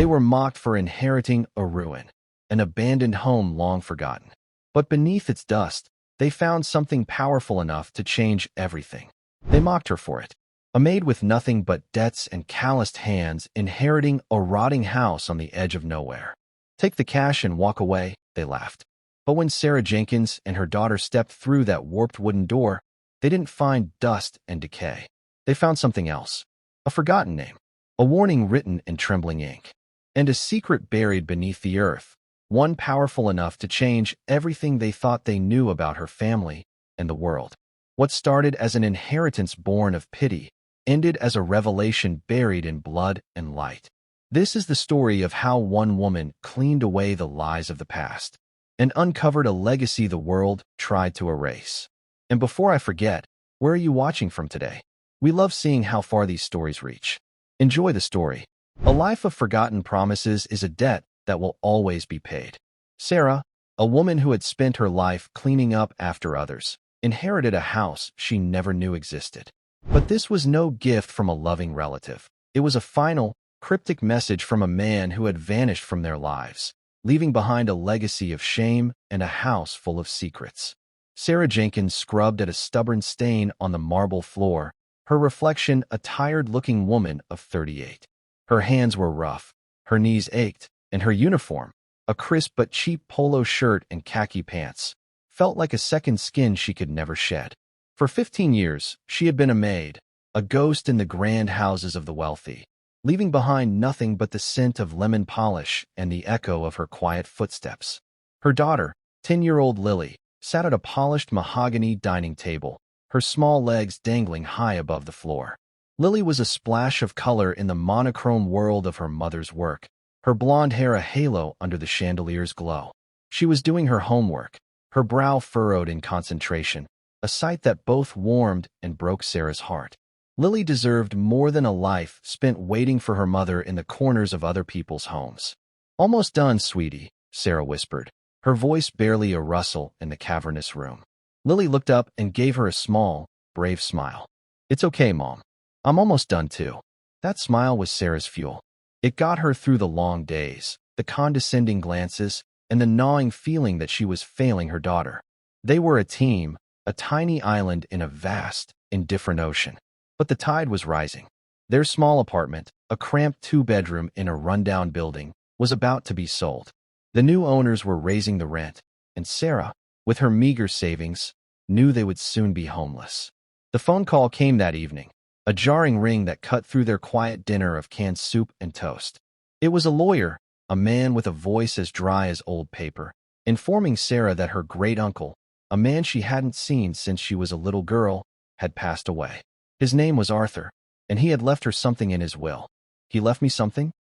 They were mocked for inheriting a ruin, an abandoned home long forgotten. But beneath its dust, they found something powerful enough to change everything. They mocked her for it. A maid with nothing but debts and calloused hands inheriting a rotting house on the edge of nowhere. Take the cash and walk away, they laughed. But when Sarah Jenkins and her daughter stepped through that warped wooden door, they didn't find dust and decay. They found something else. A forgotten name, a warning written in trembling ink, and a secret buried beneath the earth, one powerful enough to change everything they thought they knew about her family and the world. What started as an inheritance born of pity ended as a revelation buried in blood and light. This is the story of how one woman cleaned away the lies of the past and uncovered a legacy the world tried to erase. And before I forget, where are you watching from today? We love seeing how far these stories reach. Enjoy the story. A life of forgotten promises is a debt that will always be paid. Sarah, a woman who had spent her life cleaning up after others, inherited a house she never knew existed. But this was no gift from a loving relative. It was a final, cryptic message from a man who had vanished from their lives, leaving behind a legacy of shame and a house full of secrets. Sarah Jenkins scrubbed at a stubborn stain on the marble floor, her reflection a tired-looking woman of 38. Her hands were rough, her knees ached, and her uniform, a crisp but cheap polo shirt and khaki pants, felt like a second skin she could never shed. For 15 years, she had been a maid, a ghost in the grand houses of the wealthy, leaving behind nothing but the scent of lemon polish and the echo of her quiet footsteps. Her daughter, 10-year-old Lily, sat at a polished mahogany dining table, her small legs dangling high above the floor. Lily was a splash of color in the monochrome world of her mother's work, her blonde hair a halo under the chandelier's glow. She was doing her homework, her brow furrowed in concentration, a sight that both warmed and broke Sarah's heart. Lily deserved more than a life spent waiting for her mother in the corners of other people's homes. "Almost done, sweetie," Sarah whispered, her voice barely a rustle in the cavernous room. Lily looked up and gave her a small, brave smile. "It's okay, Mom. I'm almost done too." That smile was Sarah's fuel. It got her through the long days, the condescending glances, and the gnawing feeling that she was failing her daughter. They were a team, a tiny island in a vast, indifferent ocean. But the tide was rising. Their small apartment, a cramped two-bedroom in a rundown building, was about to be sold. The new owners were raising the rent, and Sarah, with her meager savings, knew they would soon be homeless. The phone call came that evening, a jarring ring that cut through their quiet dinner of canned soup and toast. It was a lawyer, a man with a voice as dry as old paper, informing Sarah that her great-uncle, a man she hadn't seen since she was a little girl, had passed away. His name was Arthur, and he had left her something in his will. "He left me something?"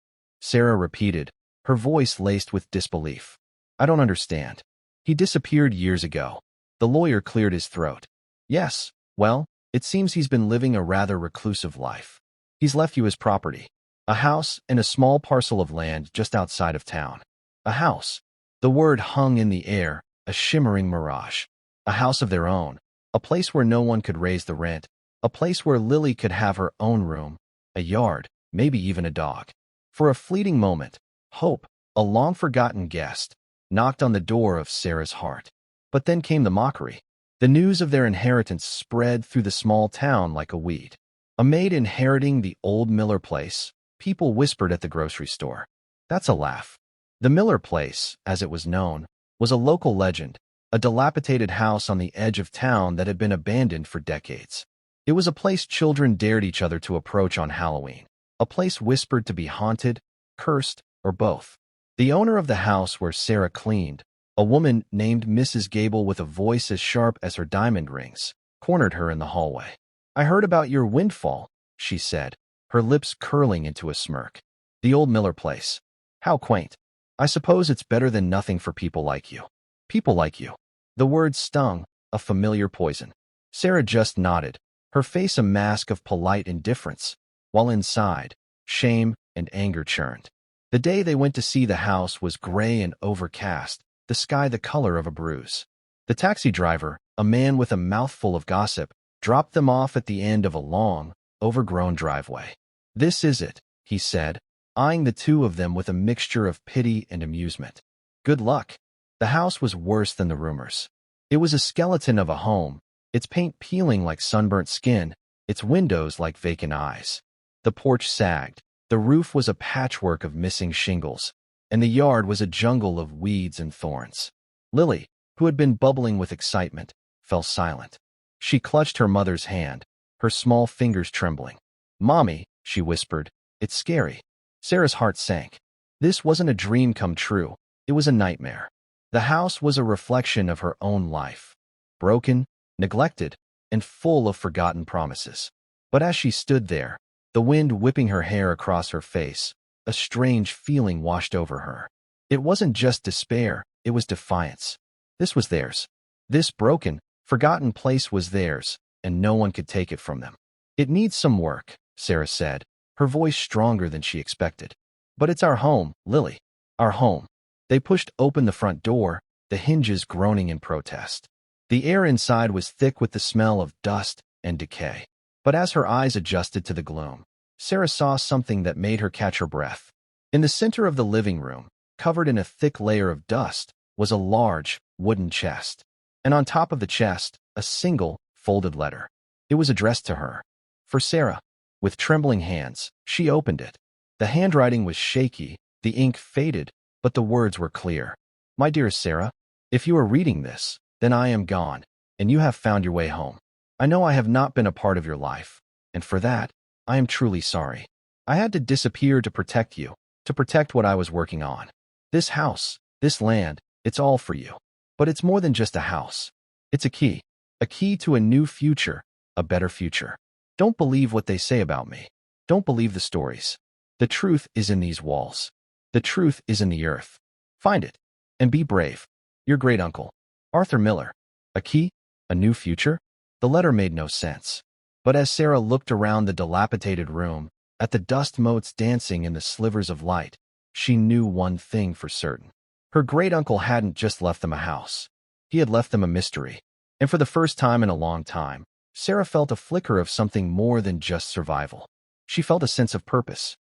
Sarah repeated, her voice laced with disbelief. "I don't understand. He disappeared years ago." The lawyer cleared his throat. "Yes, well, it seems he's been living a rather reclusive life. He's left you his property, a house and a small parcel of land just outside of town." A house. The word hung in the air, a shimmering mirage. A house of their own, a place where no one could raise the rent, a place where Lily could have her own room, a yard, maybe even a dog. For a fleeting moment, hope, a long-forgotten guest, knocked on the door of Sarah's heart. But then came the mockery. The news of their inheritance spread through the small town like a weed. A maid inheriting the old Miller place, people whispered at the grocery store. That's a laugh. The Miller place, as it was known, was a local legend, a dilapidated house on the edge of town that had been abandoned for decades. It was a place children dared each other to approach on Halloween, a place whispered to be haunted, cursed, or both. The owner of the house where Sarah cleaned, a woman named Mrs. Gable with a voice as sharp as her diamond rings, cornered her in the hallway. "I heard about your windfall," she said, her lips curling into a smirk. "The old Miller place. How quaint. I suppose it's better than nothing for people like you." People like you. The word stung, a familiar poison. Sarah just nodded, her face a mask of polite indifference, while inside, shame and anger churned. The day they went to see the house was gray and overcast, the sky the color of a bruise. The taxi driver, a man with a mouthful of gossip, dropped them off at the end of a long, overgrown driveway. "This is it," he said, eyeing the two of them with a mixture of pity and amusement. Good luck. The house was worse than the rumors. It was a skeleton of a home, its paint peeling like sunburnt skin, its windows like vacant eyes. The porch sagged, the roof was a patchwork of missing shingles, and the yard was a jungle of weeds and thorns. Lily, who had been bubbling with excitement, fell silent. She clutched her mother's hand, her small fingers trembling. "Mommy," she whispered, "it's scary." Sarah's heart sank. This wasn't a dream come true, it was a nightmare. The house was a reflection of her own life, broken, neglected, and full of forgotten promises. But as she stood there, the wind whipping her hair across her face, a strange feeling washed over her. It wasn't just despair, it was defiance. This was theirs. This broken, forgotten place was theirs, and no one could take it from them. "It needs some work," Sarah said, her voice stronger than she expected. "But it's our home, Lily. Our home." They pushed open the front door, the hinges groaning in protest. The air inside was thick with the smell of dust and decay. But as her eyes adjusted to the gloom, Sarah saw something that made her catch her breath. In the center of the living room, covered in a thick layer of dust, was a large, wooden chest. And on top of the chest, a single, folded letter. It was addressed to her. For Sarah. With trembling hands, she opened it. The handwriting was shaky, the ink faded, but the words were clear. "My dearest Sarah, if you are reading this, then I am gone, and you have found your way home. I know I have not been a part of your life, and for that, I am truly sorry. I had to disappear to protect you, to protect what I was working on. This house, this land, it's all for you. But it's more than just a house. It's a key to a new future, a better future. Don't believe what they say about me. Don't believe the stories. The truth is in these walls. The truth is in the earth. Find it, and be brave. Your great uncle, Arthur Miller." A key? A new future? The letter made no sense. But as Sarah looked around the dilapidated room, at the dust motes dancing in the slivers of light, she knew one thing for certain. Her great-uncle hadn't just left them a house. He had left them a mystery. And for the first time in a long time, Sarah felt a flicker of something more than just survival. She felt a sense of purpose.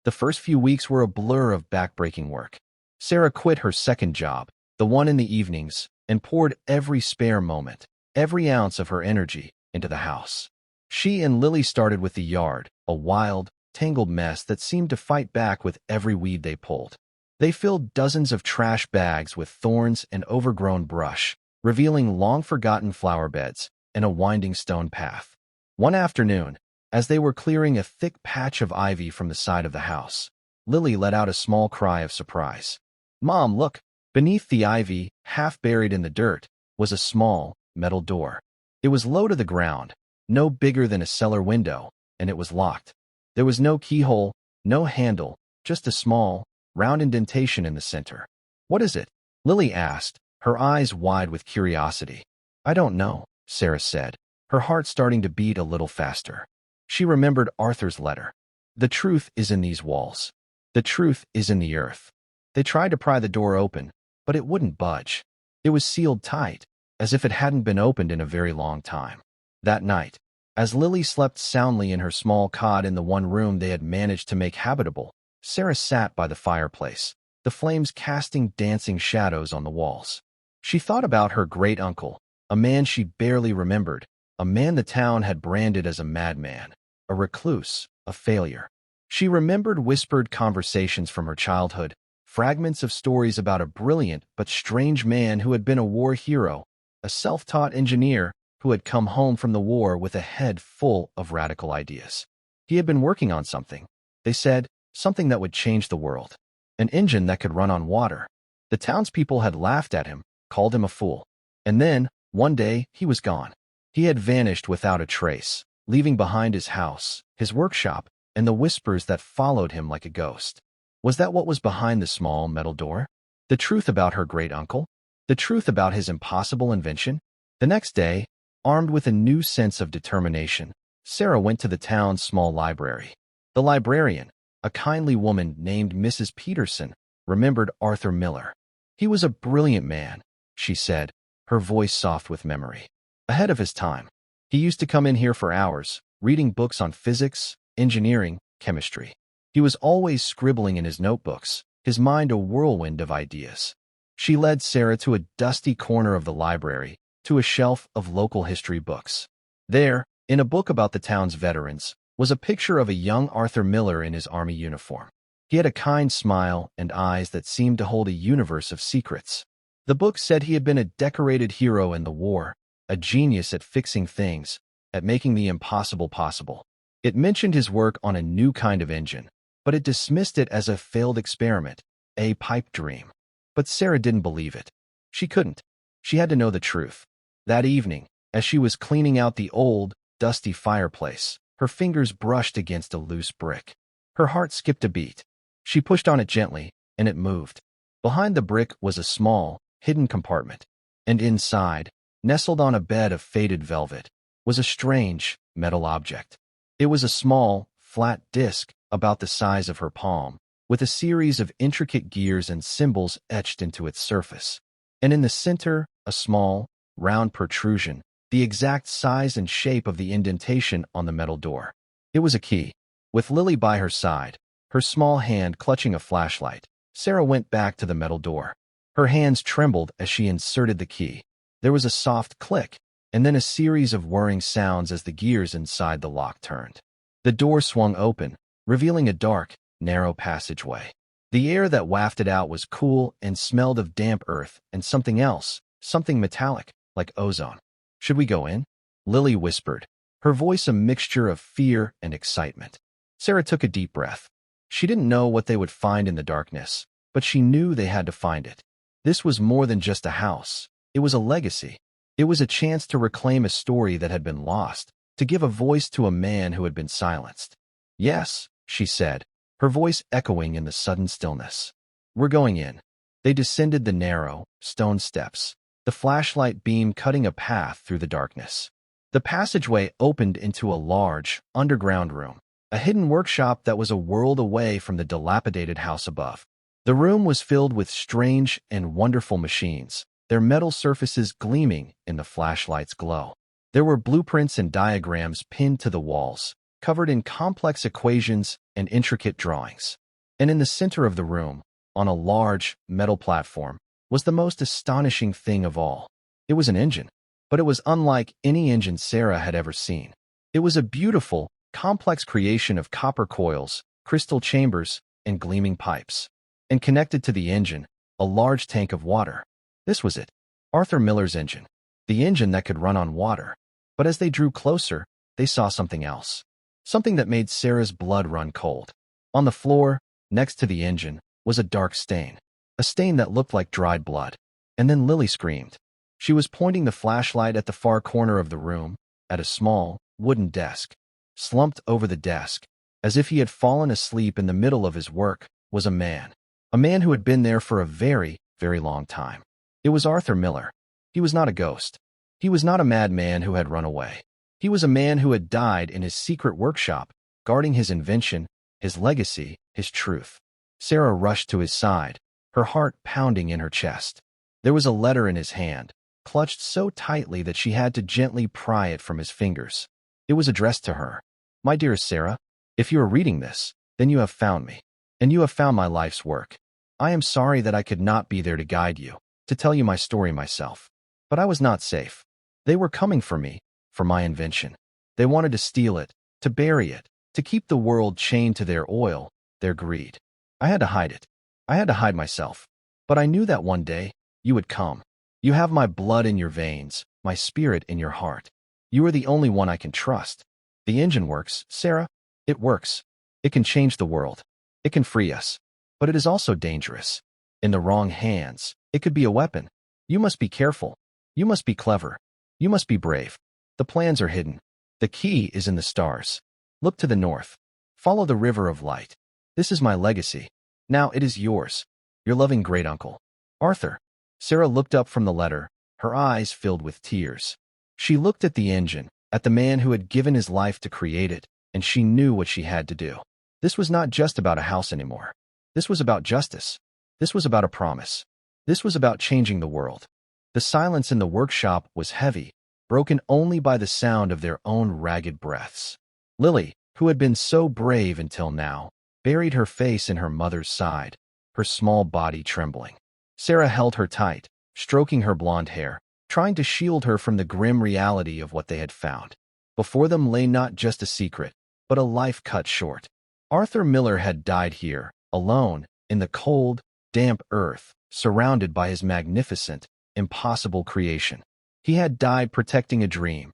The first few weeks were a blur of backbreaking work. Sarah quit her second job, the one in the evenings, and poured every spare moment, every ounce of her energy, into the house. She and Lily started with the yard, a wild, tangled mess that seemed to fight back with every weed they pulled. They filled dozens of trash bags with thorns and overgrown brush, revealing long-forgotten flower beds and a winding stone path. One afternoon, as they were clearing a thick patch of ivy from the side of the house, Lily let out a small cry of surprise. "Mom, look!" Beneath the ivy, half buried in the dirt, was a small, metal door. It was low to the ground, no bigger than a cellar window, and it was locked. There was no keyhole, no handle, just a small, round indentation in the center. "What is it?" Lily asked, her eyes wide with curiosity. "I don't know," Sarah said, her heart starting to beat a little faster. She remembered Arthur's letter. "The truth is in these walls. The truth is in the earth." They tried to pry the door open, but it wouldn't budge. It was sealed tight, as if it hadn't been opened in a very long time. That night, as Lily slept soundly in her small cot in the one room they had managed to make habitable, Sarah sat by the fireplace, the flames casting dancing shadows on the walls. She thought about her great-uncle, a man she barely remembered, a man the town had branded as a madman, a recluse, a failure. She remembered whispered conversations from her childhood, fragments of stories about a brilliant but strange man who had been a war hero, a self-taught engineer who had come home from the war with a head full of radical ideas. He had been working on something, they said, something that would change the world. An engine that could run on water. The townspeople had laughed at him, called him a fool. And then, one day, he was gone. He had vanished without a trace, leaving behind his house, his workshop, and the whispers that followed him like a ghost. Was that what was behind the small metal door? The truth about her great-uncle? The truth about his impossible invention? The next day, armed with a new sense of determination, Sarah went to the town's small library. The librarian, a kindly woman named Mrs. Peterson, remembered Arthur Miller. He was a brilliant man, she said, her voice soft with memory. Ahead of his time. He used to come in here for hours, reading books on physics, engineering, chemistry. He was always scribbling in his notebooks, his mind a whirlwind of ideas. She led Sarah to a dusty corner of the library, to a shelf of local history books. There, in a book about the town's veterans, was a picture of a young Arthur Miller in his army uniform. He had a kind smile and eyes that seemed to hold a universe of secrets. The book said he had been a decorated hero in the war, a genius at fixing things, at making the impossible possible. It mentioned his work on a new kind of engine, but it dismissed it as a failed experiment, a pipe dream. But Sarah didn't believe it. She couldn't. She had to know the truth. That evening, as she was cleaning out the old, dusty fireplace, her fingers brushed against a loose brick. Her heart skipped a beat. She pushed on it gently, and it moved. Behind the brick was a small, hidden compartment, and inside, nestled on a bed of faded velvet, was a strange, metal object. It was a small, flat disc about the size of her palm, with a series of intricate gears and symbols etched into its surface. And in the center, a small, round protrusion, the exact size and shape of the indentation on the metal door. It was a key. With Lily by her side, her small hand clutching a flashlight, Sarah went back to the metal door. Her hands trembled as she inserted the key. There was a soft click, and then a series of whirring sounds as the gears inside the lock turned. The door swung open, revealing a dark, narrow passageway. The air that wafted out was cool and smelled of damp earth and something else, something metallic, like ozone. "Should we go in?" Lily whispered, her voice a mixture of fear and excitement. Sarah took a deep breath. She didn't know what they would find in the darkness, but she knew they had to find it. This was more than just a house. It was a legacy. It was a chance to reclaim a story that had been lost, to give a voice to a man who had been silenced. "Yes," she said, her voice echoing in the sudden stillness. "We're going in." They descended the narrow, stone steps, the flashlight beam cutting a path through the darkness. The passageway opened into a large, underground room, a hidden workshop that was a world away from the dilapidated house above. The room was filled with strange and wonderful machines, their metal surfaces gleaming in the flashlight's glow. There were blueprints and diagrams pinned to the walls, covered in complex equations and intricate drawings. And in the center of the room, on a large, metal platform, was the most astonishing thing of all. It was an engine, but it was unlike any engine Sarah had ever seen. It was a beautiful, complex creation of copper coils, crystal chambers, and gleaming pipes. And connected to the engine, a large tank of water. This was it, Arthur Miller's engine, the engine that could run on water. But as they drew closer, they saw something else. Something that made Sarah's blood run cold. On the floor, next to the engine, was a dark stain. A stain that looked like dried blood. And then Lily screamed. She was pointing the flashlight at the far corner of the room, at a small, wooden desk. Slumped over the desk, as if he had fallen asleep in the middle of his work, was a man. A man who had been there for a very, very long time. It was Arthur Miller. He was not a ghost. He was not a madman who had run away. He was a man who had died in his secret workshop, guarding his invention, his legacy, his truth. Sarah rushed to his side, her heart pounding in her chest. There was a letter in his hand, clutched so tightly that she had to gently pry it from his fingers. It was addressed to her. "My dearest Sarah, if you are reading this, then you have found me, and you have found my life's work. I am sorry that I could not be there to guide you, to tell you my story myself. But I was not safe. They were coming for me, for my invention. They wanted to steal it, to bury it, to keep the world chained to their oil, their greed. I had to hide it. I had to hide myself. But I knew that one day, you would come. You have my blood in your veins, my spirit in your heart. You are the only one I can trust. The engine works, Sarah. It works. It can change the world. It can free us. But it is also dangerous. In the wrong hands, it could be a weapon. You must be careful. You must be clever. You must be brave. The plans are hidden. The key is in the stars. Look to the north. Follow the river of light. This is my legacy. Now it is yours. Your loving great-uncle, Arthur." Sarah looked up from the letter, her eyes filled with tears. She looked at the engine, at the man who had given his life to create it, and she knew what she had to do. This was not just about a house anymore. This was about justice. This was about a promise. This was about changing the world. The silence in the workshop was heavy, broken only by the sound of their own ragged breaths. Lily, who had been so brave until now, buried her face in her mother's side, her small body trembling. Sarah held her tight, stroking her blonde hair, trying to shield her from the grim reality of what they had found. Before them lay not just a secret, but a life cut short. Arthur Miller had died here, alone, in the cold, damp earth, surrounded by his magnificent, impossible creation. He had died protecting a dream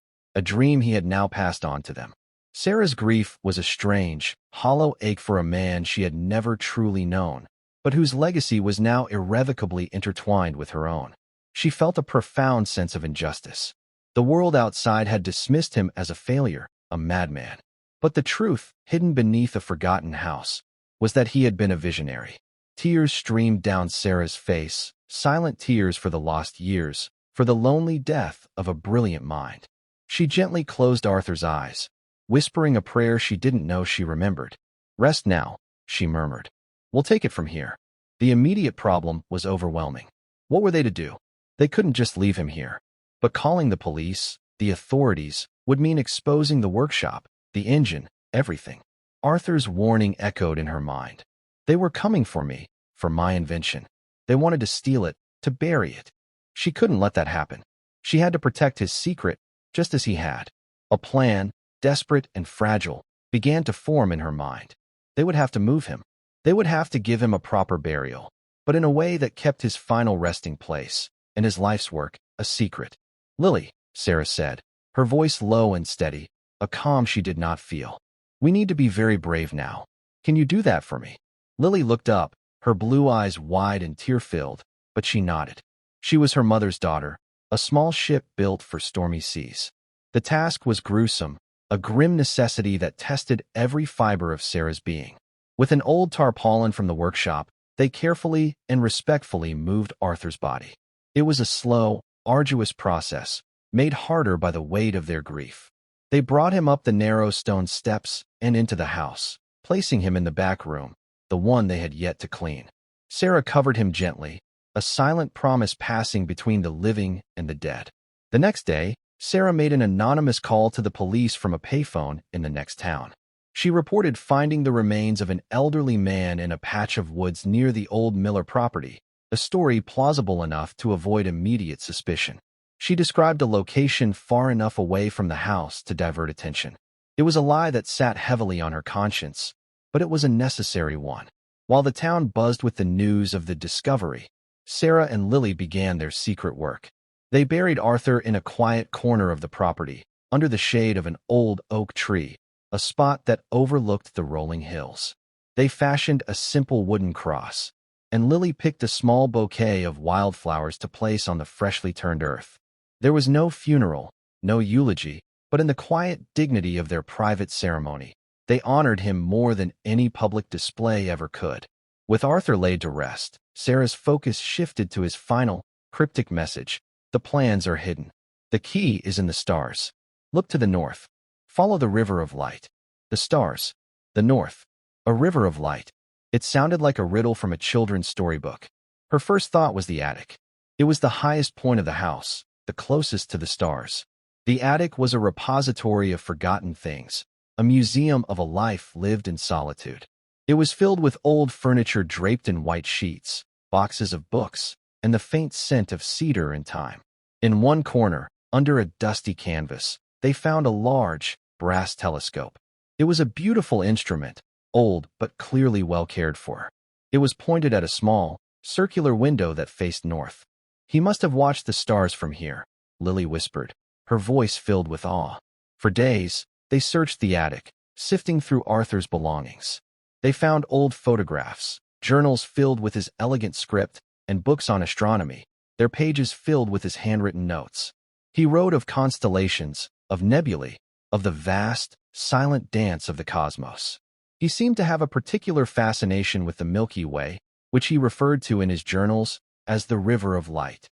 he had now passed on to them. Sarah's grief was a strange, hollow ache for a man she had never truly known, but whose legacy was now irrevocably intertwined with her own. She felt a profound sense of injustice. The world outside had dismissed him as a failure, a madman. But the truth, hidden beneath a forgotten house, was that he had been a visionary. Tears streamed down Sarah's face, silent tears for the lost years, for the lonely death of a brilliant mind. She gently closed Arthur's eyes, whispering a prayer she didn't know she remembered. "Rest now," she murmured. "We'll take it from here." The immediate problem was overwhelming. What were they to do? They couldn't just leave him here. But calling the police, the authorities, would mean exposing the workshop, the engine, everything. Arthur's warning echoed in her mind. They were coming for me, for my invention. They wanted to steal it, to bury it. She couldn't let that happen. She had to protect his secret, just as he had. A plan, desperate and fragile, began to form in her mind. They would have to move him. They would have to give him a proper burial, but in a way that kept his final resting place, and his life's work, a secret. "Lily," Sarah said, her voice low and steady, a calm she did not feel. "We need to be very brave now. Can you do that for me?" Lily looked up, her blue eyes wide and tear-filled, but she nodded. She was her mother's daughter, a small ship built for stormy seas. The task was gruesome, a grim necessity that tested every fiber of Sarah's being. With an old tarpaulin from the workshop, they carefully and respectfully moved Arthur's body. It was a slow, arduous process, made harder by the weight of their grief. They brought him up the narrow stone steps and into the house, placing him in the back room, the one they had yet to clean. Sarah covered him gently, a silent promise passing between the living and the dead. The next day, Sarah made an anonymous call to the police from a payphone in the next town. She reported finding the remains of an elderly man in a patch of woods near the old Miller property, a story plausible enough to avoid immediate suspicion. She described a location far enough away from the house to divert attention. It was a lie that sat heavily on her conscience, but it was a necessary one. While the town buzzed with the news of the discovery, Sarah and Lily began their secret work. They buried Arthur in a quiet corner of the property, under the shade of an old oak tree, a spot that overlooked the rolling hills. They fashioned a simple wooden cross, and Lily picked a small bouquet of wildflowers to place on the freshly turned earth. There was no funeral, no eulogy, but in the quiet dignity of their private ceremony, they honored him more than any public display ever could. With Arthur laid to rest, Sarah's focus shifted to his final, cryptic message: "The plans are hidden. The key is in the stars. Look to the north. Follow the river of light." The stars. The north. A river of light. It sounded like a riddle from a children's storybook. Her first thought was the attic. It was the highest point of the house, the closest to the stars. The attic was a repository of forgotten things, a museum of a life lived in solitude. It was filled with old furniture draped in white sheets, boxes of books, and the faint scent of cedar and thyme. In one corner, under a dusty canvas, they found a large, brass telescope. It was a beautiful instrument, old but clearly well cared for. It was pointed at a small, circular window that faced north. "He must have watched the stars from here," Lily whispered, her voice filled with awe. For days, they searched the attic, sifting through Arthur's belongings. They found old photographs, journals filled with his elegant script, and books on astronomy, their pages filled with his handwritten notes. He wrote of constellations, of nebulae, of the vast, silent dance of the cosmos. He seemed to have a particular fascination with the Milky Way, which he referred to in his journals as the River of Light.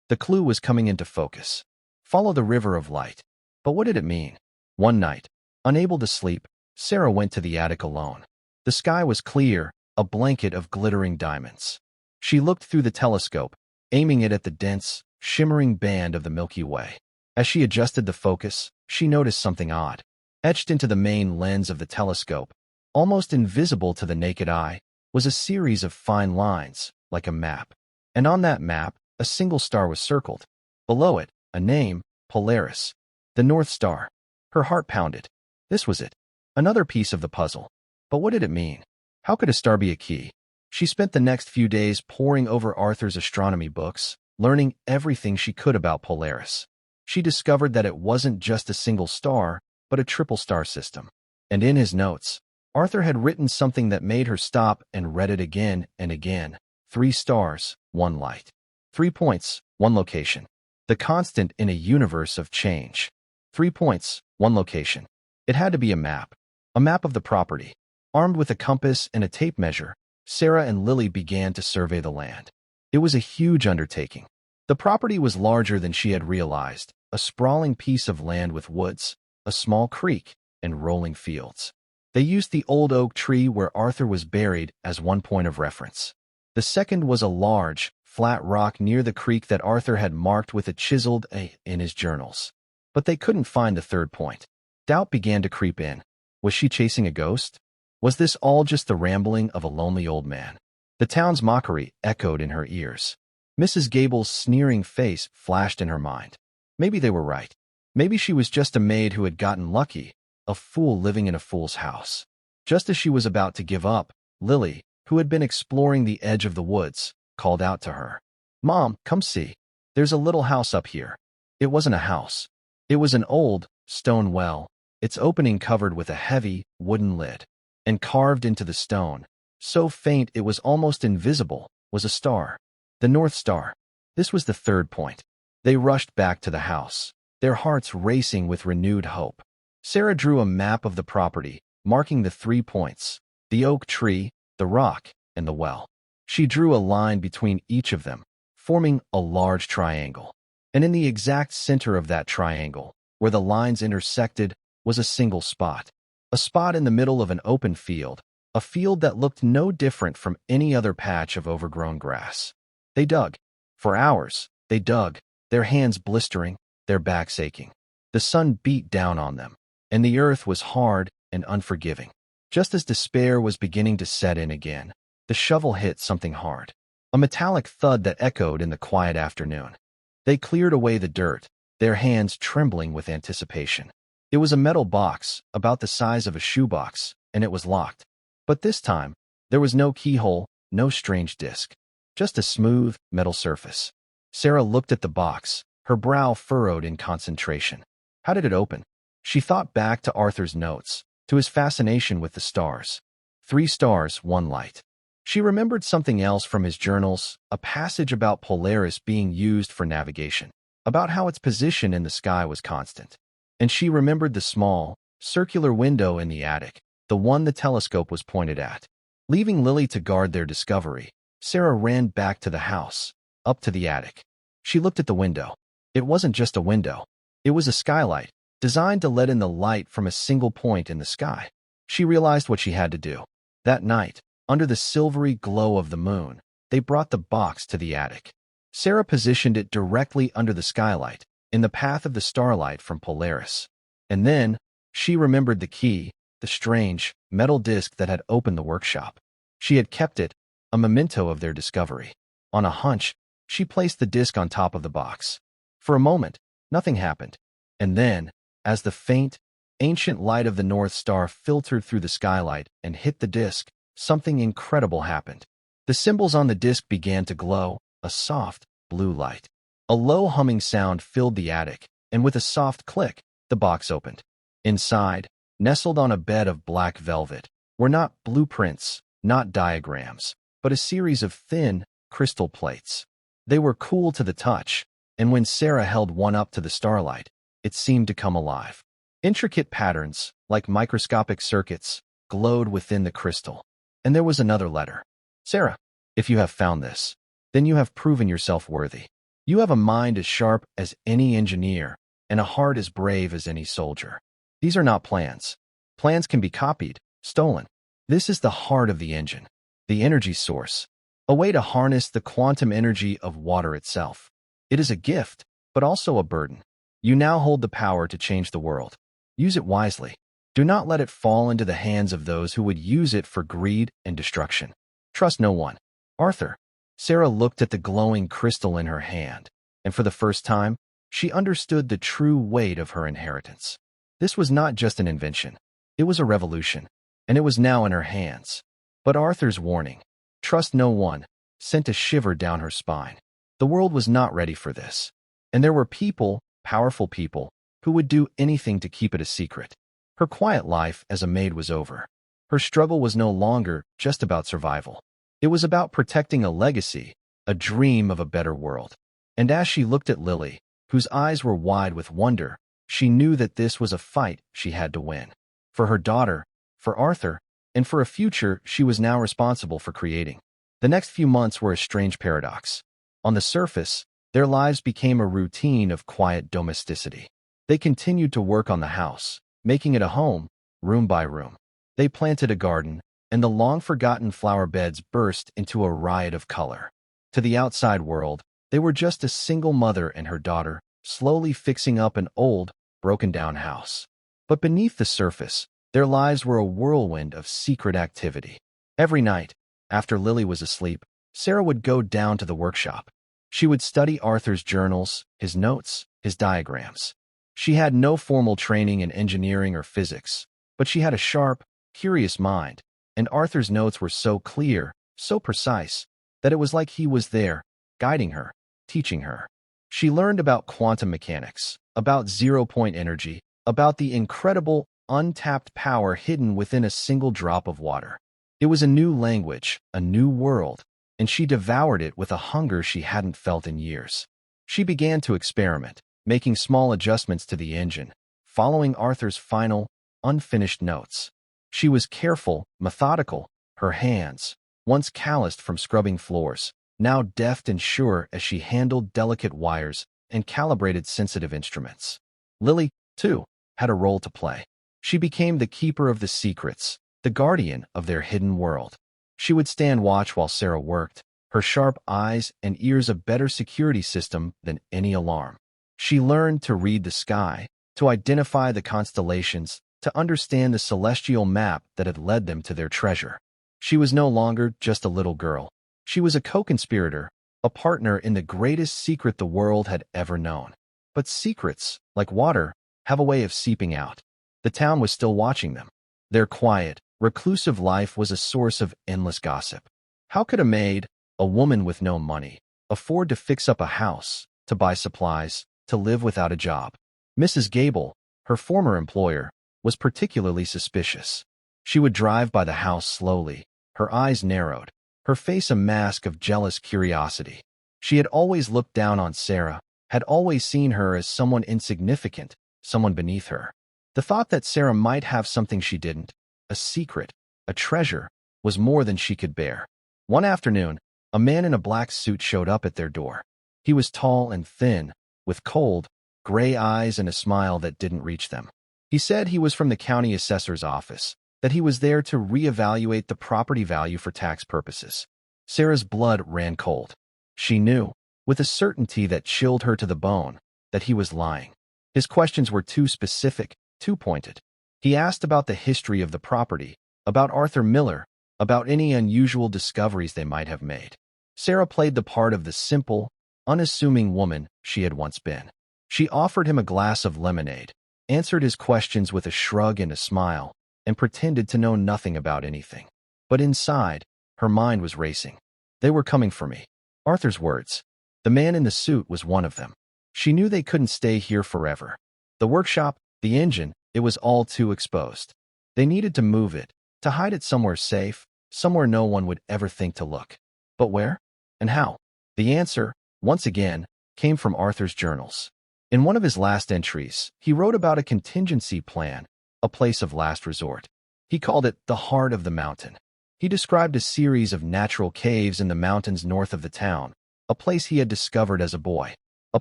The clue was coming into focus. Follow the River of Light. But what did it mean? One night, unable to sleep, Sarah went to the attic alone. The sky was clear, a blanket of glittering diamonds. She looked through the telescope, aiming it at the dense, shimmering band of the Milky Way. As she adjusted the focus, she noticed something odd. Etched into the main lens of the telescope, almost invisible to the naked eye, was a series of fine lines, like a map. And on that map, a single star was circled. Below it, a name, Polaris. The North Star. Her heart pounded. This was it. Another piece of the puzzle. But what did it mean? How could a star be a key? She spent the next few days poring over Arthur's astronomy books, learning everything she could about Polaris. She discovered that it wasn't just a single star, but a triple star system. And in his notes, Arthur had written something that made her stop and read it again and again. 3 stars, 1 light. 3 points, 1 location. The constant in a universe of change. 3 points, 1 location. It had to be a map of the property. Armed with a compass and a tape measure, Sarah and Lily began to survey the land. It was a huge undertaking. The property was larger than she had realized, a sprawling piece of land with woods, a small creek, and rolling fields. They used the old oak tree where Arthur was buried as one point of reference. The second was a large, flat rock near the creek that Arthur had marked with a chiseled A in his journals. But they couldn't find the third point. Doubt began to creep in. Was she chasing a ghost? Was this all just the rambling of a lonely old man? The town's mockery echoed in her ears. Mrs. Gable's sneering face flashed in her mind. Maybe they were right. Maybe she was just a maid who had gotten lucky, a fool living in a fool's house. Just as she was about to give up, Lily, who had been exploring the edge of the woods, called out to her. "Mom, come see. There's a little house up here." It wasn't a house. It was an old, stone well, its opening covered with a heavy, wooden lid. And carved into the stone, so faint it was almost invisible, was a star. The North Star. This was the third point. They rushed back to the house, their hearts racing with renewed hope. Sarah drew a map of the property, marking the 3 points, the oak tree, the rock, and the well. She drew a line between each of them, forming a large triangle. And in the exact center of that triangle, where the lines intersected, was a single spot. A spot in the middle of an open field, a field that looked no different from any other patch of overgrown grass. They dug. For hours, they dug, their hands blistering, their backs aching. The sun beat down on them, and the earth was hard and unforgiving. Just as despair was beginning to set in again, the shovel hit something hard, a metallic thud that echoed in the quiet afternoon. They cleared away the dirt, their hands trembling with anticipation. It was a metal box, about the size of a shoebox, and it was locked. But this time, there was no keyhole, no strange disc. Just a smooth, metal surface. Sarah looked at the box, her brow furrowed in concentration. How did it open? She thought back to Arthur's notes, to his fascination with the stars. 3 stars, 1 light. She remembered something else from his journals, a passage about Polaris being used for navigation, about how its position in the sky was constant. And she remembered the small, circular window in the attic, the one the telescope was pointed at. Leaving Lily to guard their discovery, Sarah ran back to the house, up to the attic. She looked at the window. It wasn't just a window. It was a skylight, designed to let in the light from a single point in the sky. She realized what she had to do. That night, under the silvery glow of the moon, they brought the box to the attic. Sarah positioned it directly under the skylight, in the path of the starlight from Polaris. And then, she remembered the key, the strange, metal disc that had opened the workshop. She had kept it, a memento of their discovery. On a hunch, she placed the disc on top of the box. For a moment, nothing happened. And then, as the faint, ancient light of the North Star filtered through the skylight and hit the disc, something incredible happened. The symbols on the disc began to glow, a soft, blue light. A low humming sound filled the attic, and with a soft click, the box opened. Inside, nestled on a bed of black velvet, were not blueprints, not diagrams, but a series of thin, crystal plates. They were cool to the touch, and when Sarah held one up to the starlight, it seemed to come alive. Intricate patterns, like microscopic circuits, glowed within the crystal. And there was another letter. Sarah, if you have found this, then you have proven yourself worthy. You have a mind as sharp as any engineer, and a heart as brave as any soldier. These are not plans. Plans can be copied, stolen. This is the heart of the engine, the energy source, a way to harness the quantum energy of water itself. It is a gift, but also a burden. You now hold the power to change the world. Use it wisely. Do not let it fall into the hands of those who would use it for greed and destruction. Trust no one. Arthur. Sarah looked at the glowing crystal in her hand, and for the first time, she understood the true weight of her inheritance. This was not just an invention. It was a revolution, and it was now in her hands. But Arthur's warning, trust no one, sent a shiver down her spine. The world was not ready for this, and there were people, powerful people, who would do anything to keep it a secret. Her quiet life as a maid was over. Her struggle was no longer just about survival. It was about protecting a legacy, a dream of a better world. And as she looked at Lily, whose eyes were wide with wonder, she knew that this was a fight she had to win. For her daughter, for Arthur, and for a future she was now responsible for creating. The next few months were a strange paradox. On the surface, their lives became a routine of quiet domesticity. They continued to work on the house, making it a home, room by room. They planted a garden, and the long-forgotten flower beds burst into a riot of color. To the outside world, they were just a single mother and her daughter, slowly fixing up an old, broken-down house. But beneath the surface, their lives were a whirlwind of secret activity. Every night, after Lily was asleep, Sarah would go down to the workshop. She would study Arthur's journals, his notes, his diagrams. She had no formal training in engineering or physics, but she had a sharp, curious mind, and Arthur's notes were so clear, so precise, that it was like he was there, guiding her, teaching her. She learned about quantum mechanics, about zero-point energy, about the incredible, untapped power hidden within a single drop of water. It was a new language, a new world, and she devoured it with a hunger she hadn't felt in years. She began to experiment, making small adjustments to the engine, following Arthur's final, unfinished notes. She was careful, methodical, her hands, once calloused from scrubbing floors, now deft and sure as she handled delicate wires and calibrated sensitive instruments. Lily, too, had a role to play. She became the keeper of the secrets, the guardian of their hidden world. She would stand watch while Sarah worked, her sharp eyes and ears a better security system than any alarm. She learned to read the sky, to identify the constellations, to understand the celestial map that had led them to their treasure. She was no longer just a little girl. She was a co-conspirator, a partner in the greatest secret the world had ever known. But secrets, like water, have a way of seeping out. The town was still watching them. Their quiet, reclusive life was a source of endless gossip. How could a maid, a woman with no money, afford to fix up a house, to buy supplies, to live without a job? Mrs. Gable, her former employer, was particularly suspicious. She would drive by the house slowly, her eyes narrowed, her face a mask of jealous curiosity. She had always looked down on Sarah, had always seen her as someone insignificant, someone beneath her. The thought that Sarah might have something she didn't, a secret, a treasure, was more than she could bear. One afternoon, a man in a black suit showed up at their door. He was tall and thin, with cold, gray eyes and a smile that didn't reach them. He said he was from the county assessor's office, that he was there to reevaluate the property value for tax purposes. Sarah's blood ran cold. She knew, with a certainty that chilled her to the bone, that he was lying. His questions were too specific, too pointed. He asked about the history of the property, about Arthur Miller, about any unusual discoveries they might have made. Sarah played the part of the simple, unassuming woman she had once been. She offered him a glass of lemonade, answered his questions with a shrug and a smile, and pretended to know nothing about anything. But inside, her mind was racing. They were coming for me. Arthur's words. The man in the suit was one of them. She knew they couldn't stay here forever. The workshop, the engine, it was all too exposed. They needed to move it, to hide it somewhere safe, somewhere no one would ever think to look. But where? And how? The answer, once again, came from Arthur's journals. In one of his last entries, he wrote about a contingency plan, a place of last resort. He called it the heart of the mountain. He described a series of natural caves in the mountains north of the town, a place he had discovered as a boy, a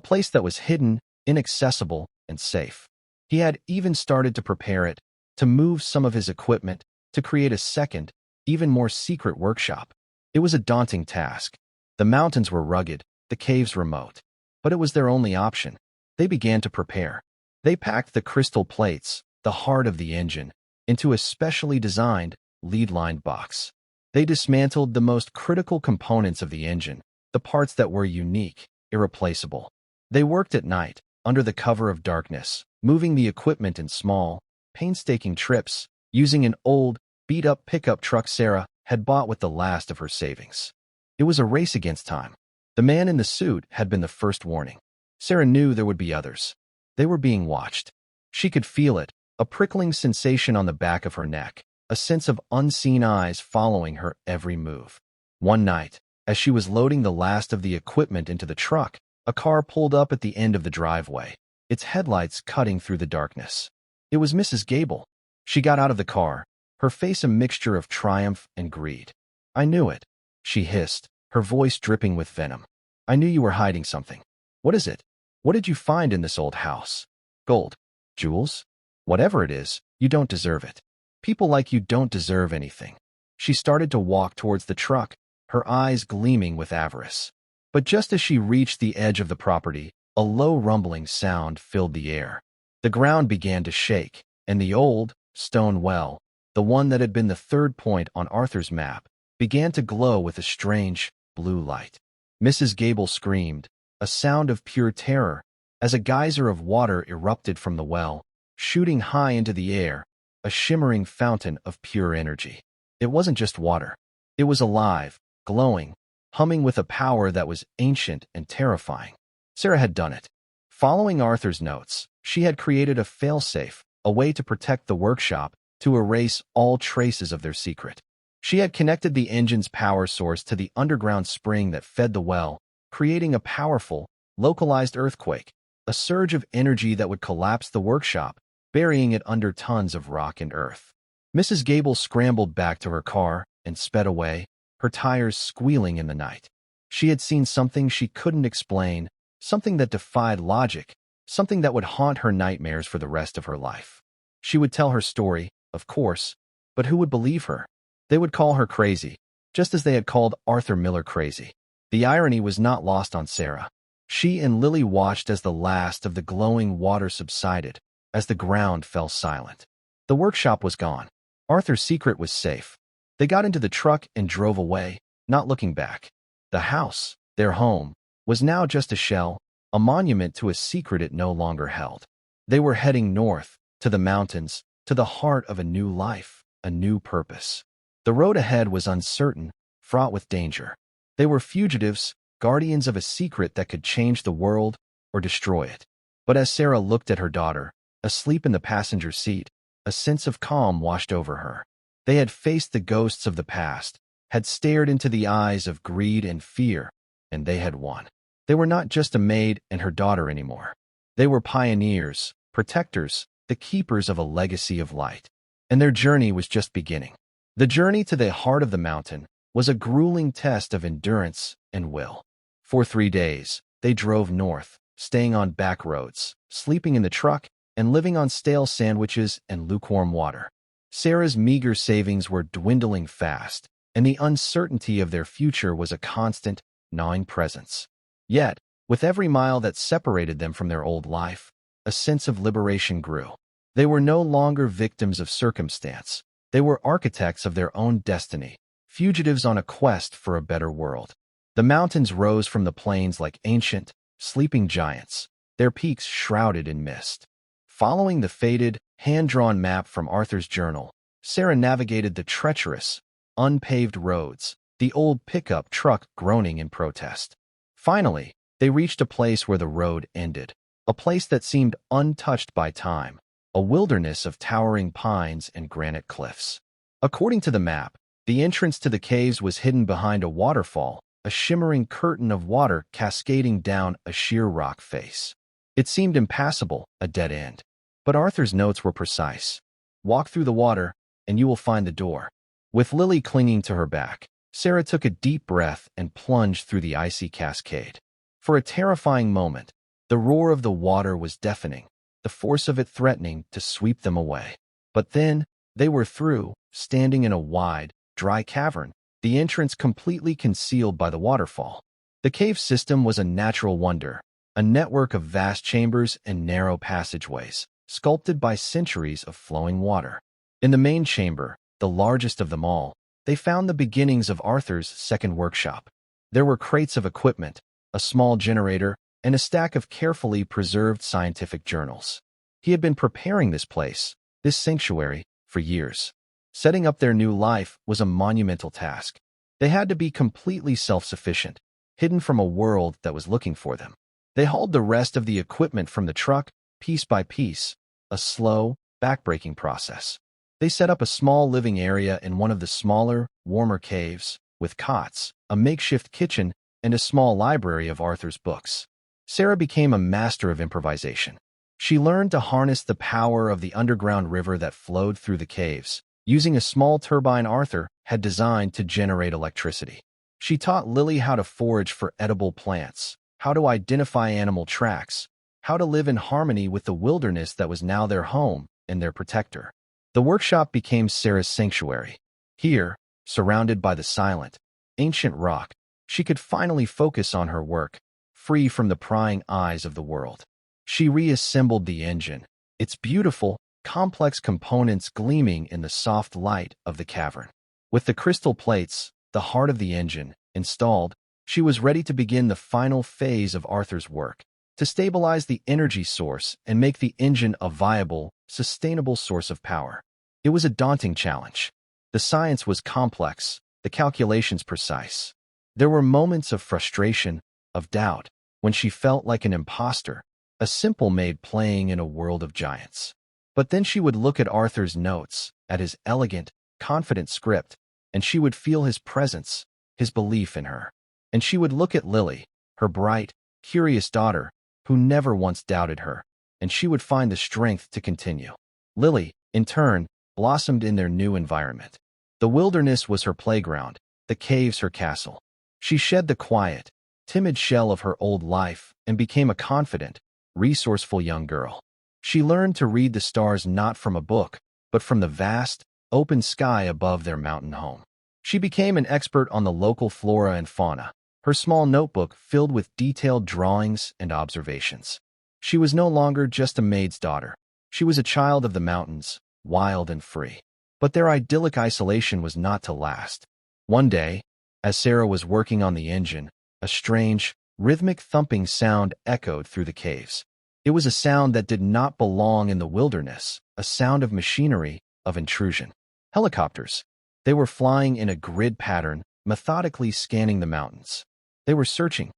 place that was hidden, inaccessible, and safe. He had even started to prepare it, to move some of his equipment, to create a second, even more secret workshop. It was a daunting task. The mountains were rugged, the caves remote, but it was their only option. They began to prepare. They packed the crystal plates, the heart of the engine, into a specially designed, lead-lined box. They dismantled the most critical components of the engine, the parts that were unique, irreplaceable. They worked at night, under the cover of darkness, moving the equipment in small, painstaking trips, using an old, beat-up pickup truck Sarah had bought with the last of her savings. It was a race against time. The man in the suit had been the first warning. Sarah knew there would be others. They were being watched. She could feel it, a prickling sensation on the back of her neck, a sense of unseen eyes following her every move. One night, as she was loading the last of the equipment into the truck, a car pulled up at the end of the driveway, its headlights cutting through the darkness. It was Mrs. Gable. She got out of the car, her face a mixture of triumph and greed. "I knew it," she hissed, her voice dripping with venom. "I knew you were hiding something. What is it? What did you find in this old house? Gold? Jewels? Whatever it is, you don't deserve it. People like you don't deserve anything." She started to walk towards the truck, her eyes gleaming with avarice. But just as she reached the edge of the property, a low rumbling sound filled the air. The ground began to shake, and the old, stone well, the one that had been the third point on Arthur's map, began to glow with a strange, blue light. Mrs. Gable screamed, a sound of pure terror, as a geyser of water erupted from the well, shooting high into the air, a shimmering fountain of pure energy. It wasn't just water. It was alive, glowing, humming with a power that was ancient and terrifying. Sarah had done it. Following Arthur's notes, she had created a failsafe, a way to protect the workshop, to erase all traces of their secret. She had connected the engine's power source to the underground spring that fed the well, creating a powerful, localized earthquake, a surge of energy that would collapse the workshop, burying it under tons of rock and earth. Mrs. Gable scrambled back to her car and sped away, her tires squealing in the night. She had seen something she couldn't explain, something that defied logic, something that would haunt her nightmares for the rest of her life. She would tell her story, of course, but who would believe her? They would call her crazy, just as they had called Arthur Miller crazy. The irony was not lost on Sarah. She and Lily watched as the last of the glowing water subsided, as the ground fell silent. The workshop was gone. Arthur's secret was safe. They got into the truck and drove away, not looking back. The house, their home, was now just a shell, a monument to a secret it no longer held. They were heading north, to the mountains, to the heart of a new life, a new purpose. The road ahead was uncertain, fraught with danger. They were fugitives, guardians of a secret that could change the world or destroy it. But as Sarah looked at her daughter, asleep in the passenger seat, a sense of calm washed over her. They had faced the ghosts of the past, had stared into the eyes of greed and fear, and they had won. They were not just a maid and her daughter anymore. They were pioneers, protectors, the keepers of a legacy of light. And their journey was just beginning. The journey to the heart of the mountain was a grueling test of endurance and will. For 3 days, they drove north, staying on back roads, sleeping in the truck, and living on stale sandwiches and lukewarm water. Sarah's meager savings were dwindling fast, and the uncertainty of their future was a constant, gnawing presence. Yet, with every mile that separated them from their old life, a sense of liberation grew. They were no longer victims of circumstance. They were architects of their own destiny, fugitives on a quest for a better world. The mountains rose from the plains like ancient, sleeping giants, their peaks shrouded in mist. Following the faded, hand-drawn map from Arthur's journal, Sarah navigated the treacherous, unpaved roads, the old pickup truck groaning in protest. Finally, they reached a place where the road ended, a place that seemed untouched by time, a wilderness of towering pines and granite cliffs. According to the map, the entrance to the caves was hidden behind a waterfall, a shimmering curtain of water cascading down a sheer rock face. It seemed impassable, a dead end. But Arthur's notes were precise. Walk through the water, and you will find the door. With Lily clinging to her back, Sarah took a deep breath and plunged through the icy cascade. For a terrifying moment, the roar of the water was deafening, the force of it threatening to sweep them away. But then, they were through, standing in a wide, dry cavern, the entrance completely concealed by the waterfall. The cave system was a natural wonder, a network of vast chambers and narrow passageways, sculpted by centuries of flowing water. In the main chamber, the largest of them all, they found the beginnings of Arthur's second workshop. There were crates of equipment, a small generator, and a stack of carefully preserved scientific journals. He had been preparing this place, this sanctuary, for years. Setting up their new life was a monumental task. They had to be completely self-sufficient, hidden from a world that was looking for them. They hauled the rest of the equipment from the truck, piece by piece, a slow, back-breaking process. They set up a small living area in one of the smaller, warmer caves, with cots, a makeshift kitchen, and a small library of Arthur's books. Sarah became a master of improvisation. She learned to harness the power of the underground river that flowed through the caves, using a small turbine Arthur had designed to generate electricity. She taught Lily how to forage for edible plants, how to identify animal tracks, how to live in harmony with the wilderness that was now their home and their protector. The workshop became Sarah's sanctuary. Here, surrounded by the silent, ancient rock, she could finally focus on her work, free from the prying eyes of the world. She reassembled the engine, its beautiful, complex components gleaming in the soft light of the cavern. With the crystal plates, the heart of the engine, installed, she was ready to begin the final phase of Arthur's work, to stabilize the energy source and make the engine a viable, sustainable source of power. It was a daunting challenge. The science was complex, the calculations precise. There were moments of frustration, of doubt, when she felt like an imposter, a simple maid playing in a world of giants. But then she would look at Arthur's notes, at his elegant, confident script, and she would feel his presence, his belief in her. And she would look at Lily, her bright, curious daughter, who never once doubted her, and she would find the strength to continue. Lily, in turn, blossomed in their new environment. The wilderness was her playground, the caves her castle. She shed the quiet, timid shell of her old life and became a confident, resourceful young girl. She learned to read the stars not from a book, but from the vast, open sky above their mountain home. She became an expert on the local flora and fauna, her small notebook filled with detailed drawings and observations. She was no longer just a maid's daughter. She was a child of the mountains, wild and free. But their idyllic isolation was not to last. One day, as Sarah was working on the engine, a strange, rhythmic thumping sound echoed through the caves. It was a sound that did not belong in the wilderness, a sound of machinery, of intrusion. Helicopters. They were flying in a grid pattern, methodically scanning the mountains. They were searching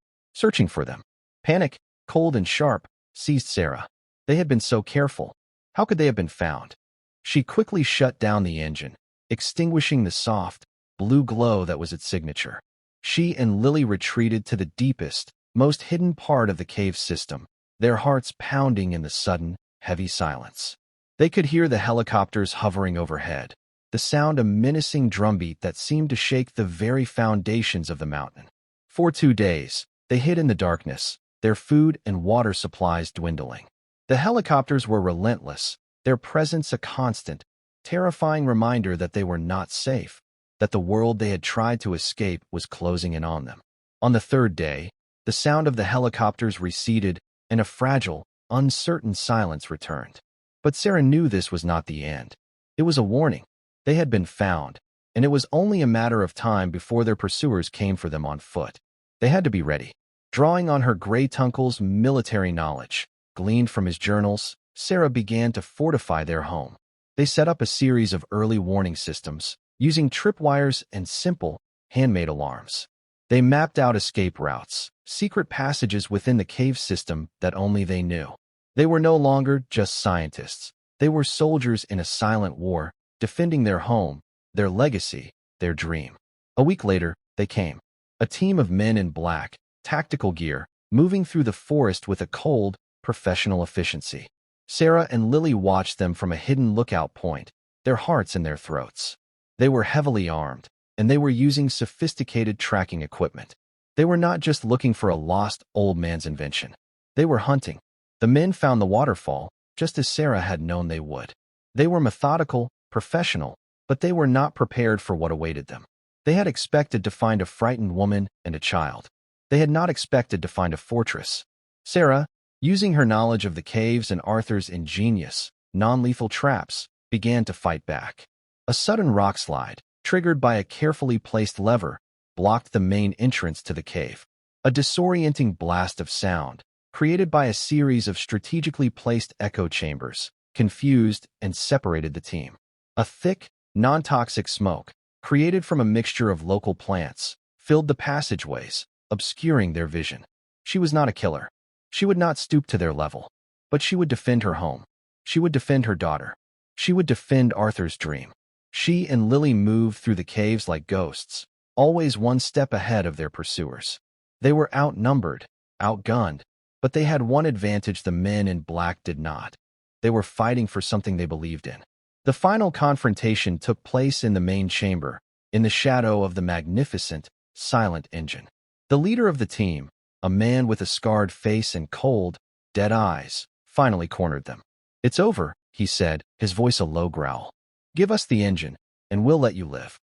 for them. Panic, cold and sharp, seized Sarah. They had been so careful. How could they have been found? She quickly shut down the engine, extinguishing the soft, blue glow that was its signature. She and Lily retreated to the deepest, most hidden part of the cave system, their hearts pounding in the sudden, heavy silence. They could hear the helicopters hovering overhead, the sound a menacing drumbeat that seemed to shake the very foundations of the mountain. For 2 days, they hid in the darkness, their food and water supplies dwindling. The helicopters were relentless, their presence a constant, terrifying reminder that they were not safe, that the world they had tried to escape was closing in on them. On the 3rd day, the sound of the helicopters receded and a fragile, uncertain silence returned. But Sarah knew this was not the end. It was a warning. They had been found, and it was only a matter of time before their pursuers came for them on foot. They had to be ready. Drawing on her great uncle's military knowledge, gleaned from his journals, Sarah began to fortify their home. They set up a series of early warning systems, using tripwires and simple, handmade alarms. They mapped out escape routes, secret passages within the cave system that only they knew. They were no longer just scientists. They were soldiers in a silent war, defending their home, their legacy, their dream. A week later, they came. A team of men in black, tactical gear, moving through the forest with a cold, professional efficiency. Sarah and Lily watched them from a hidden lookout point, their hearts in their throats. They were heavily armed, and they were using sophisticated tracking equipment. They were not just looking for a lost old man's invention. They were hunting. The men found the waterfall, just as Sarah had known they would. They were methodical, professional, but they were not prepared for what awaited them. They had expected to find a frightened woman and a child. They had not expected to find a fortress. Sarah, using her knowledge of the caves and Arthur's ingenious, non-lethal traps, began to fight back. A sudden rock slide, triggered by a carefully placed lever, blocked the main entrance to the cave. A disorienting blast of sound, created by a series of strategically placed echo chambers, confused and separated the team. A thick, non-toxic smoke, created from a mixture of local plants, filled the passageways, obscuring their vision. She was not a killer. She would not stoop to their level. But she would defend her home. She would defend her daughter. She would defend Arthur's dream. She and Lily moved through the caves like ghosts, always one step ahead of their pursuers. They were outnumbered, outgunned, but they had one advantage the men in black did not. They were fighting for something they believed in. The final confrontation took place in the main chamber, in the shadow of the magnificent, silent engine. The leader of the team, a man with a scarred face and cold, dead eyes, finally cornered them. "It's over," he said, his voice a low growl. "Give us the engine, and we'll let you live."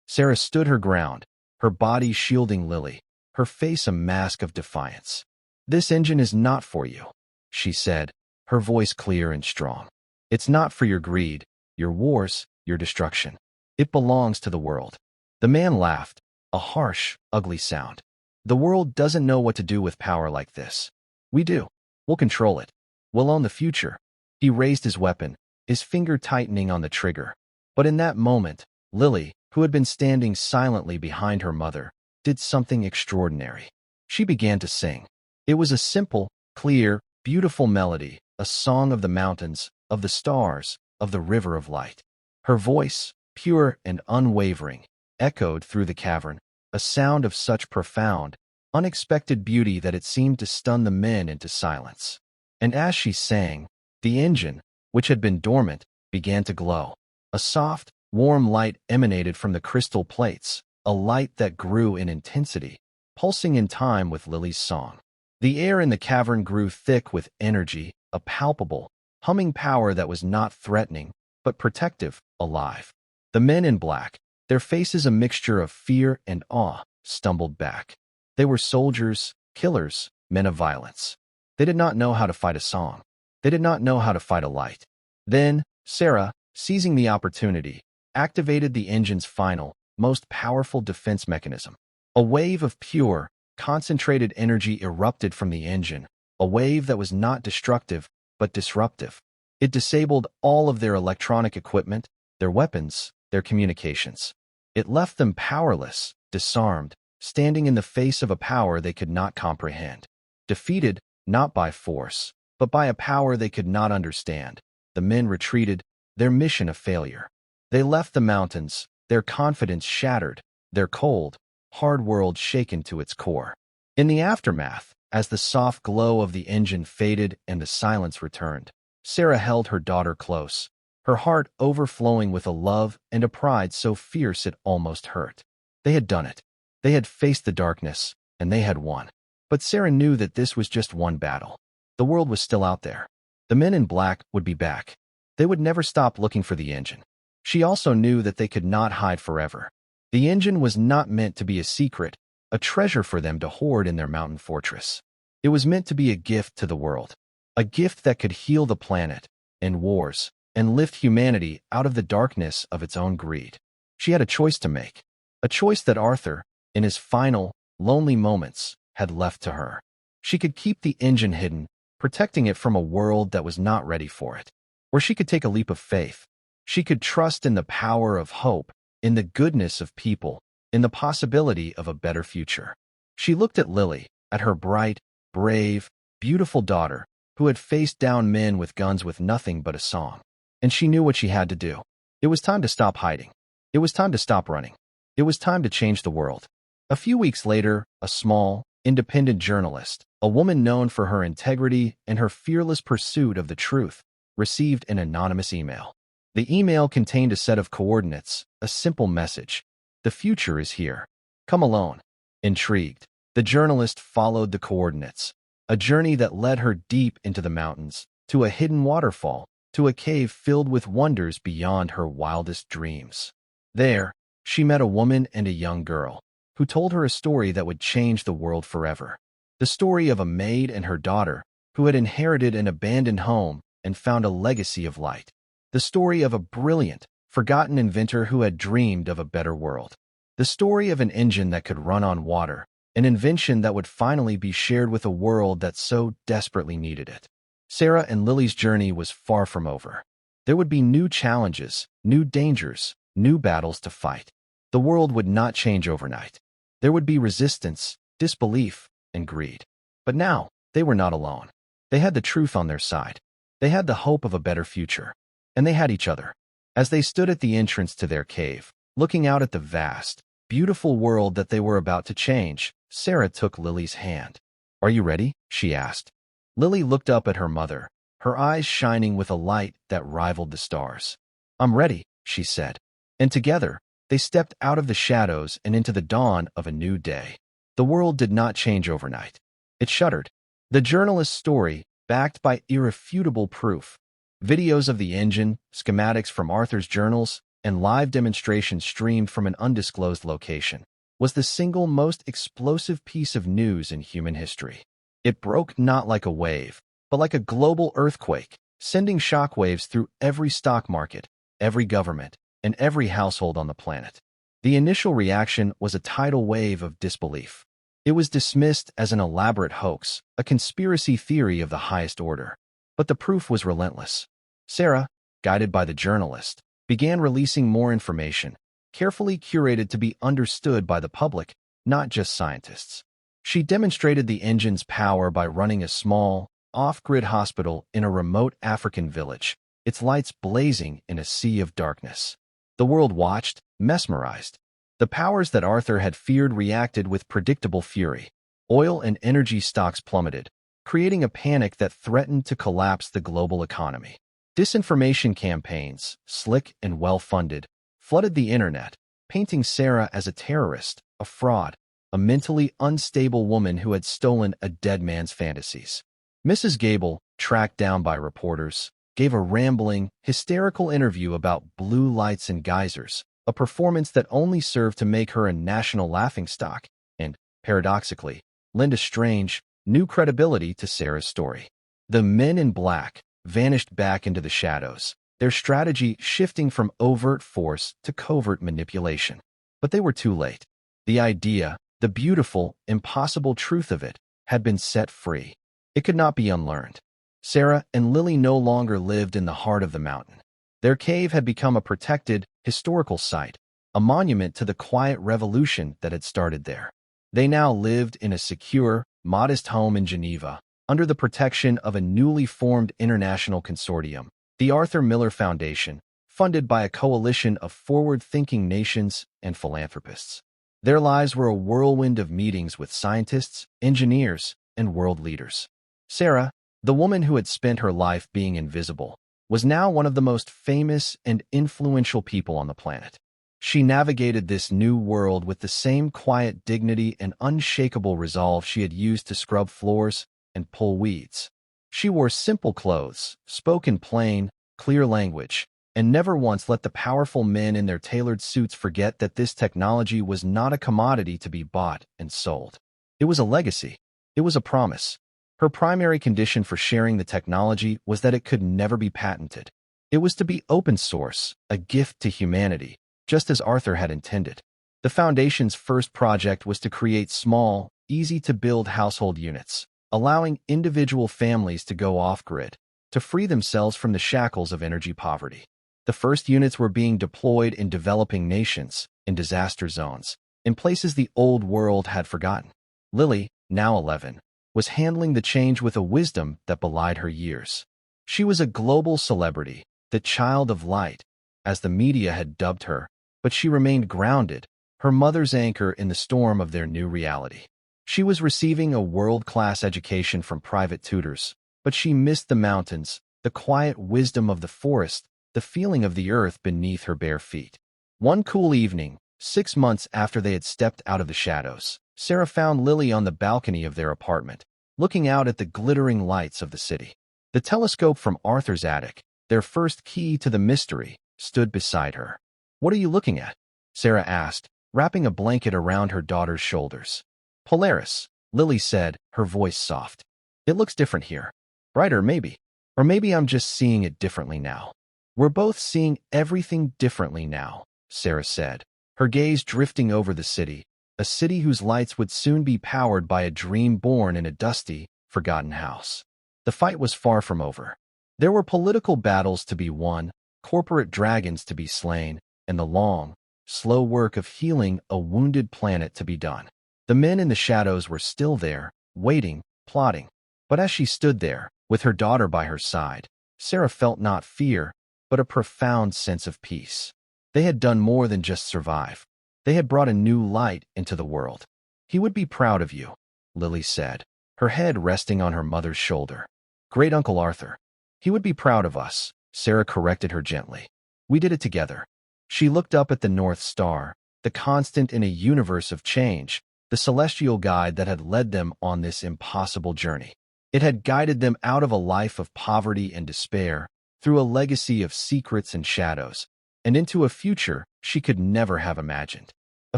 Sarah stood her ground, her body shielding Lily, her face a mask of defiance. "This engine is not for you," she said, her voice clear and strong. "It's not for your greed, your wars, your destruction. It belongs to the world." The man laughed, a harsh, ugly sound. "The world doesn't know what to do with power like this. We do. We'll control it. We'll own the future." He raised his weapon, his finger tightening on the trigger. But in that moment, Lily, who had been standing silently behind her mother, did something extraordinary. She began to sing. It was a simple, clear, beautiful melody, a song of the mountains, of the stars, of the river of light. Her voice, pure and unwavering, echoed through the cavern, a sound of such profound, unexpected beauty that it seemed to stun the men into silence. And as she sang, the engine, which had been dormant, began to glow. A soft, warm light emanated from the crystal plates, a light that grew in intensity, pulsing in time with Lily's song. The air in the cavern grew thick with energy, a palpable, humming power that was not threatening, but protective, alive. The men in black, their faces a mixture of fear and awe, stumbled back. They were soldiers, killers, men of violence. They did not know how to fight a song. They did not know how to fight a light. Then, Sarah, seizing the opportunity, activated the engine's final, most powerful defense mechanism. A wave of pure, concentrated energy erupted from the engine, a wave that was not destructive, but disruptive. It disabled all of their electronic equipment, their weapons, their communications. It left them powerless, disarmed, standing in the face of a power they could not comprehend. Defeated, not by force, but by a power they could not understand, the men retreated, their mission a failure. They left the mountains, their confidence shattered, their cold, hard world shaken to its core. In the aftermath, as the soft glow of the engine faded and the silence returned, Sarah held her daughter close, her heart overflowing with a love and a pride so fierce it almost hurt. They had done it. They had faced the darkness, and they had won. But Sarah knew that this was just one battle. The world was still out there. The men in black would be back. They would never stop looking for the engine. She also knew that they could not hide forever. The engine was not meant to be a secret, a treasure for them to hoard in their mountain fortress. It was meant to be a gift to the world, a gift that could heal the planet, end wars, and lift humanity out of the darkness of its own greed. She had a choice to make, a choice that Arthur, in his final, lonely moments, had left to her. She could keep the engine hidden, protecting it from a world that was not ready for it. Or she could take a leap of faith. She could trust in the power of hope, in the goodness of people, in the possibility of a better future. She looked at Lily, at her bright, brave, beautiful daughter, who had faced down men with guns with nothing but a song. And she knew what she had to do. It was time to stop hiding. It was time to stop running. It was time to change the world. A few weeks later, a small, independent journalist, a woman known for her integrity and her fearless pursuit of the truth, received an anonymous email. The email contained a set of coordinates, a simple message. "The future is here. Come alone." Intrigued, the journalist followed the coordinates, a journey that led her deep into the mountains, to a hidden waterfall, to a cave filled with wonders beyond her wildest dreams. There, she met a woman and a young girl, who told her a story that would change the world forever. The story of a maid and her daughter, who had inherited an abandoned home and found a legacy of light. The story of a brilliant, forgotten inventor who had dreamed of a better world. The story of an engine that could run on water, an invention that would finally be shared with a world that so desperately needed it. Sarah and Lily's journey was far from over. There would be new challenges, new dangers, new battles to fight. The world would not change overnight. There would be resistance, disbelief, and greed. But now, they were not alone. They had the truth on their side. They had the hope of a better future. And they had each other. As they stood at the entrance to their cave, looking out at the vast, beautiful world that they were about to change, Sarah took Lily's hand. "Are you ready?" she asked. Lily looked up at her mother, her eyes shining with a light that rivaled the stars. "I'm ready," she said. And together, they stepped out of the shadows and into the dawn of a new day. The world did not change overnight. It shuddered. The journalist's story, backed by irrefutable proof, videos of the engine, schematics from Arthur's journals, and live demonstrations streamed from an undisclosed location, was the single most explosive piece of news in human history. It broke not like a wave, but like a global earthquake, sending shockwaves through every stock market, every government, and every household on the planet. The initial reaction was a tidal wave of disbelief. It was dismissed as an elaborate hoax, a conspiracy theory of the highest order. But the proof was relentless. Sarah, guided by the journalist, began releasing more information, carefully curated to be understood by the public, not just scientists. She demonstrated the engine's power by running a small, off-grid hospital in a remote African village, its lights blazing in a sea of darkness. The world watched, mesmerized. The powers that Arthur had feared reacted with predictable fury. Oil and energy stocks plummeted, creating a panic that threatened to collapse the global economy. Disinformation campaigns, slick and well-funded, flooded the internet, painting Sarah as a terrorist, a fraud, a mentally unstable woman who had stolen a dead man's fantasies. Mrs. Gable, tracked down by reporters, gave a rambling, hysterical interview about blue lights and geysers, a performance that only served to make her a national laughingstock and, paradoxically, lend a strange, new credibility to Sarah's story. The men in black vanished back into the shadows, their strategy shifting from overt force to covert manipulation. But they were too late. The idea, the beautiful, impossible truth of it, had been set free. It could not be unlearned. Sarah and Lily no longer lived in the heart of the mountain. Their cave had become a protected, historical site, a monument to the quiet revolution that had started there. They now lived in a secure, modest home in Geneva, under the protection of a newly formed international consortium, the Arthur Miller Foundation, funded by a coalition of forward-thinking nations and philanthropists. Their lives were a whirlwind of meetings with scientists, engineers, and world leaders. Sarah, the woman who had spent her life being invisible, was now one of the most famous and influential people on the planet. She navigated this new world with the same quiet dignity and unshakable resolve she had used to scrub floors and pull weeds. She wore simple clothes, spoke in plain, clear language, and never once let the powerful men in their tailored suits forget that this technology was not a commodity to be bought and sold. It was a legacy. It was a promise. Her primary condition for sharing the technology was that it could never be patented. It was to be open source, a gift to humanity, just as Arthur had intended. The Foundation's first project was to create small, easy-to-build household units, allowing individual families to go off-grid, to free themselves from the shackles of energy poverty. The first units were being deployed in developing nations, in disaster zones, in places the old world had forgotten. Lily, now 11, was handling the change with a wisdom that belied her years. She was a global celebrity, the child of light, as the media had dubbed her, but she remained grounded, her mother's anchor in the storm of their new reality. She was receiving a world-class education from private tutors, but she missed the mountains, the quiet wisdom of the forest, the feeling of the earth beneath her bare feet. One cool evening, 6 months after they had stepped out of the shadows, Sarah found Lily on the balcony of their apartment, looking out at the glittering lights of the city. The telescope from Arthur's attic, their first key to the mystery, stood beside her. "What are you looking at?" Sarah asked, wrapping a blanket around her daughter's shoulders. "Polaris," Lily said, her voice soft. "It looks different here. Brighter, maybe. Or maybe I'm just seeing it differently now." We're both seeing everything differently now, Sarah said, her gaze drifting over the city, a city whose lights would soon be powered by a dream born in a dusty, forgotten house. The fight was far from over. There were political battles to be won, corporate dragons to be slain, and the long, slow work of healing a wounded planet to be done. The men in the shadows were still there, waiting, plotting. But as she stood there, with her daughter by her side, Sarah felt not fear, but a profound sense of peace. They had done more than just survive. They had brought a new light into the world. He would be proud of you, Lily said, her head resting on her mother's shoulder. Great Uncle Arthur. He would be proud of us, Sarah corrected her gently. We did it together. She looked up at the North Star, the constant in a universe of change, the celestial guide that had led them on this impossible journey. It had guided them out of a life of poverty and despair, through a legacy of secrets and shadows, and into a future she could never have imagined. A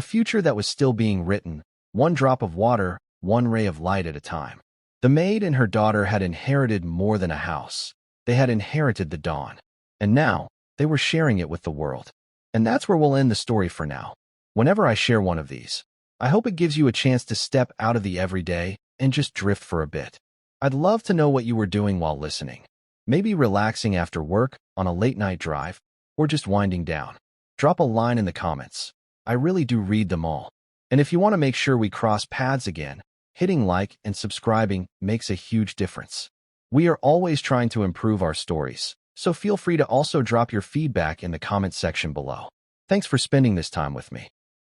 future that was still being written, one drop of water, one ray of light at a time. The maid and her daughter had inherited more than a house. They had inherited the dawn. And now, they were sharing it with the world. And that's where we'll end the story for now. Whenever I share one of these, I hope it gives you a chance to step out of the everyday and just drift for a bit. I'd love to know what you were doing while listening. Maybe relaxing after work, on a late-night drive, or just winding down. Drop a line in the comments. I really do read them all. And if you want to make sure we cross paths again, hitting like and subscribing makes a huge difference. We are always trying to improve our stories, so feel free to also drop your feedback in the comment section below. Thanks for spending this time with me.